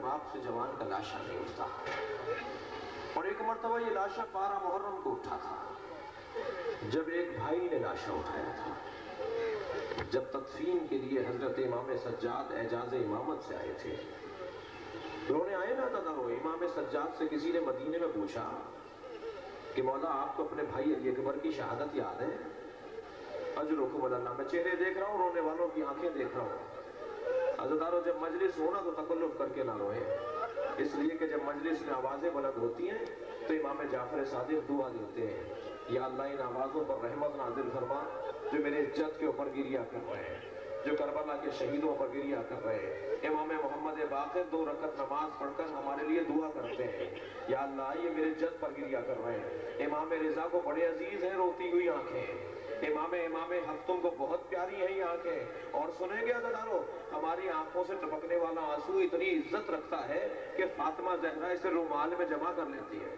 बाप से जवान का लाशा नहीं उठता। और एक मरतबा ये लाशा 12 मुहर्रम को उठा था, जब एक भाई ने लाशा उठाया था। जब तदफीन के लिए हजरत इमाम सज्जाद एजाज इमामत से आए थे, रोने आए ना तदारो, इमाम सज्जाद से किसी ने मदीने में पूछा कि मौला आपको अपने भाई अली अकबर की शहादत याद है? अजरुकुम अल्लाह, मैं चेहरे देख रहा हूँ, रोने वालों की आंखें देख रहा हूँ। हजरतारो, जब मजलिस हो ना तो तकल्लुफ करके ना रोए, इसलिए कि जब मजलिस में आवाजें बुलंद होती हैं तो इमाम जाफर सादिक दुआ देते हैं, या अल्लाह इन आवाजों पर रहमत नाजिल फरमा जो मेरे इज्जत के ऊपर गिरिया कर रहे हैं, जो करबला के शहीदों पर गिरिया कर रहे हैं। इमाम मोहम्मद बाक़िर 2 रकत नमाज पढ़कर हमारे लिए दुआ करते हैं, या अल्लाह ये मेरे इज्जत पर गिरिया कर रहे हैं। इमाम रिजा को बड़े अजीज हैं रोती हुई आंखें, इमाम हक तुमको बहुत प्यारी है ये आंखें। और सुनेंगे अज़ादारो, हमारी आंखों से टपकने वाला आंसू इतनी इज्जत रखता है कि फातिमा ज़हरा इसे रुमाल में जमा कर लेती है।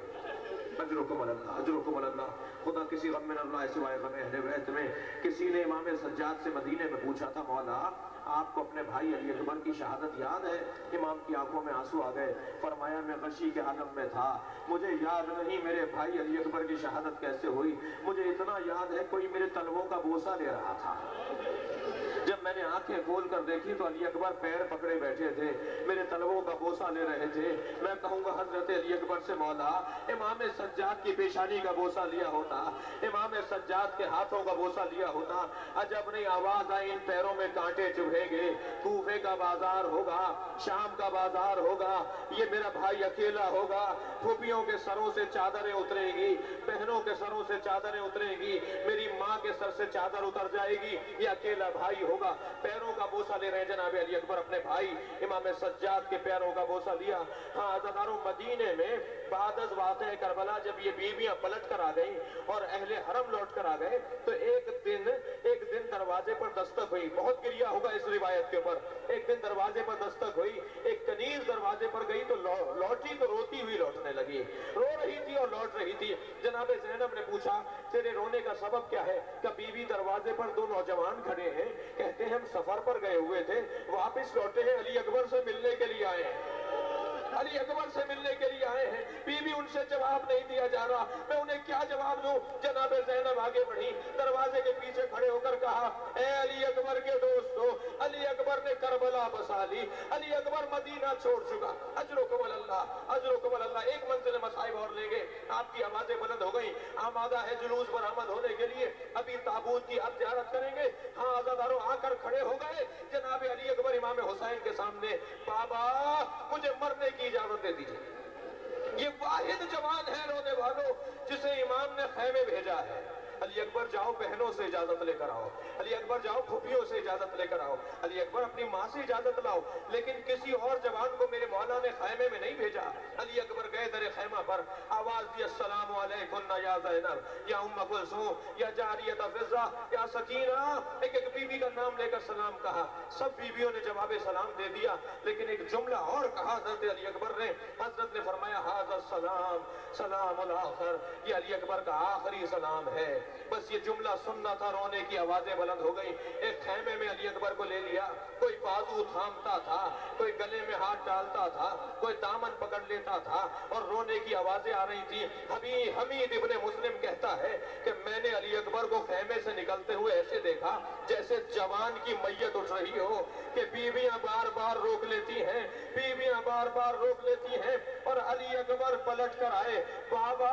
अजरुकुम अल्लाह, अजरुकुम अल्लाह। खुदा किसी गम में अल्लाह सिवाय गम अहले बैत में। किसी ने इमाम सज्जाद से मदीने में पूछा था, मौला आपको अपने भाई अली अकबर की शहादत याद है? इमाम की आंखों में आंसू आ गए। फरमाया मैं गशी के आलम में था, मुझे याद नहीं मेरे भाई अली अकबर की शहादत कैसे हुई। मुझे इतना याद है कोई मेरे तलवों का बोसा ले रहा था। जब मैंने आंखें खोल कर देखी तो अली अकबर पैर पकड़े बैठे थे, मेरे तलवों का बोसा ले रहे थे। मैं कहूंगा हजरत अली अकबर से, मौला इमाम सज्जाद की पेशानी का बोसा लिया होता, इमाम सज्जाद के हाथों का बोसा लिया होता। अजब नहीं आवाज आई, इन पैरों में कांटे चुभेंगे। कूफे का बाजार होगा, शाम का बाजार होगा, ये मेरा भाई अकेला होगा। फूफियों के सरों से चादरें उतरेंगी, बहनों के सरों से चादरें उतरेंगी, मेरी माँ के सर से चादर उतर जाएगी, ये अकेला भाई होगा। पैरों का बोसा ले रहे जनाब अली अकबर अपने भाई इमाम सज्जाद के पैरों का बोसा लिया। हाँ अज़ादारों, मदीने में बादज वाक़े करबला जब ये बीवियां पलट कर आ गई और अहले हरम लौट कर आ गए तो एक दिन दरवाजे पर दस्तक हुई। बहुत गिरिया होगा इस रिवायत के ऊपर। एक दिन दरवाजे पर दस्तक हुई, एक कनीज दरवाजे पर गई तो लौटी तो रोती हुई लौटने लगी, रो रही थी और लौट रही थी। जनाब ज़ैनब ने पूछा, तेरे रोने का सबब क्या है? क्या बीवी दरवाजे पर 2 नौजवान खड़े हैं, कहते हैं हम सफर पर गए हुए थे, वापस लौटे हैं, अली अकबर से मिलने के लिए आए हैं, अली अकबर से मिलने के लिए आए हैं। बीवी उनसे जवाब नहीं दिया जा रहा, मैं उन्हें क्या जवाब दूं? जनाब ज़ैनब आगे बढ़ी, दरवाजे के पीछे खड़े होकर कहा, ए अली अकबर के दोस्तों, अली अकबर ने करबला बसा ली, अली अकबर मदीना छोड़ चुका। अजरुकुम अल्लाह, अजरुकुम अल्लाह। एक मंजिल मसाइब और लेंगे। आपकी आवाजें बुलंद हो गई, आमादा है जुलूस बरामद होने के लिए, अभी ताबूत की अब ज़ियारत करेंगे। हाँ अज़ादारों, आकर खड़े हो गए जनाब अली अकबर इमाम हुसैन के सामने। बाबा मुझे मरने की इजाजत दे दीजिए, ये वाहिद जवान है रोने वालों जिसे इमाम ने खैमे भेजा है। अली अकबर जाओ बहनों से इजाजत लेकर आओ, अली अकबर जाओ फूफियों से इजाजत लेकर आओ, अली अकबर अपनी माँ से इजाजत लाओ, लेकिन किसी और जवान को मेरे मौला ने खैमे में नहीं भेजा। अली अकबर गए दरे खैमा पर, आवाज दी अस्सलामु अलैकुम या ज़ैनब, या उम्म कुलसूम, या जारियत फिज़्ज़ा, या सकीना। एक एक बीवी का नाम लेकर सलाम कहा। सब बीवियों ने जवाब सलाम दे दिया, लेकिन एक जुमला और कहा हजरत अली अकबर ने। हजरत ने फरमाया, हाज़ा सलाम सलामुल आखिर, ये अली अकबर का आखिरी सलाम है। बस ये जुमला सुनना था, रोने की आवाजें बुलंद हो गई। एक खैमे में अली अकबर को ले लिया, कोई बाजू थामता था, कोई गले में हाथ डालता था, कोई दामन पकड़ लेता था और रोने की आवाजें आ रही थी। हमीद इब्ने मुस्लिम कहता है कि मैंने अली अकबर को खैमे से निकलते हुए ऐसे देखा जैसे जवान की मैयत उठ रही हो, कि बीवियां बार बार रोक लेती हैं, बीवियां बार बार रोक लेती हैं। और अली अकबर पलट कर आए, बाबा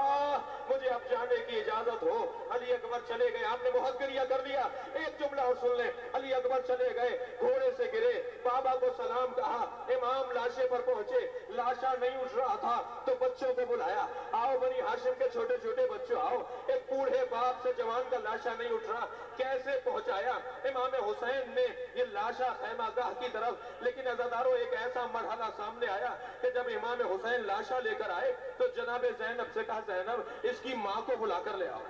मुझे अब जाने की इजाजत हो। अली अकबर चले गए। आपने बहुत गिरिया कर दिया, एक जुमला और सुन ले। अली अकबर चले गए, घोड़े से गिरे, बाबा को सलाम कहा, इमाम लाशे पर पहुंचे, लाशा नहीं उठ रहा था तो बच्चों को बुलाया, आओ बनी हाशिम के छोटे छोटे बच्चों आओ। एक बूढ़े बाप से जवान का लाशा नहीं उठ रहा, कैसे पहुंचाया इमाम हुसैन ने ये लाशा खैमागाह की तरफ। लेकिन अज़ादारों, एक ऐसा मरहला सामने आया कि जब इमाम हुसैन लाशा लेकर आए तो जनाब ज़ैनब से कहा, ज़ैनब इसकी माँ को बुलाकर ले आओ,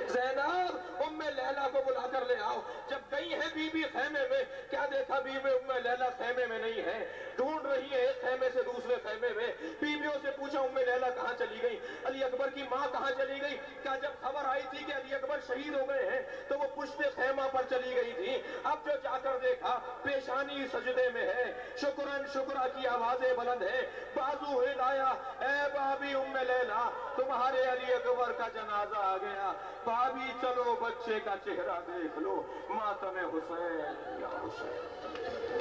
ज़ैनब उम्मे लैला को बुलाकर ले आओ। जब गई है बीबी खैमे में, क्या देखा बीबी उम्मे लैला खैमे में नहीं है, ढूंढ रही है एक खैमे से दूसरे खैमे में। बीबियों से पूछा, उम्मे लैला खाला कहाँ चली गई, अली अकबर की माँ कहाँ चली गई? क्या जब खबर आई थी कि अली अकबर शहीद हो गए हैं तो वो पुश्ते खैमा पर चली गई थी? अब जो जाकर देखा पेशानी सजदे में है, शुक्रन शुक्रा की आवाजें बुलंद है, बाजू हिलाया, ए बाबी उम्मे लैला तुम्हारे अली अकबर का जनाजा आ गया, भाभी चलो बच्चे का चेहरा देख लो, मातमे हुसैन या हुसैन।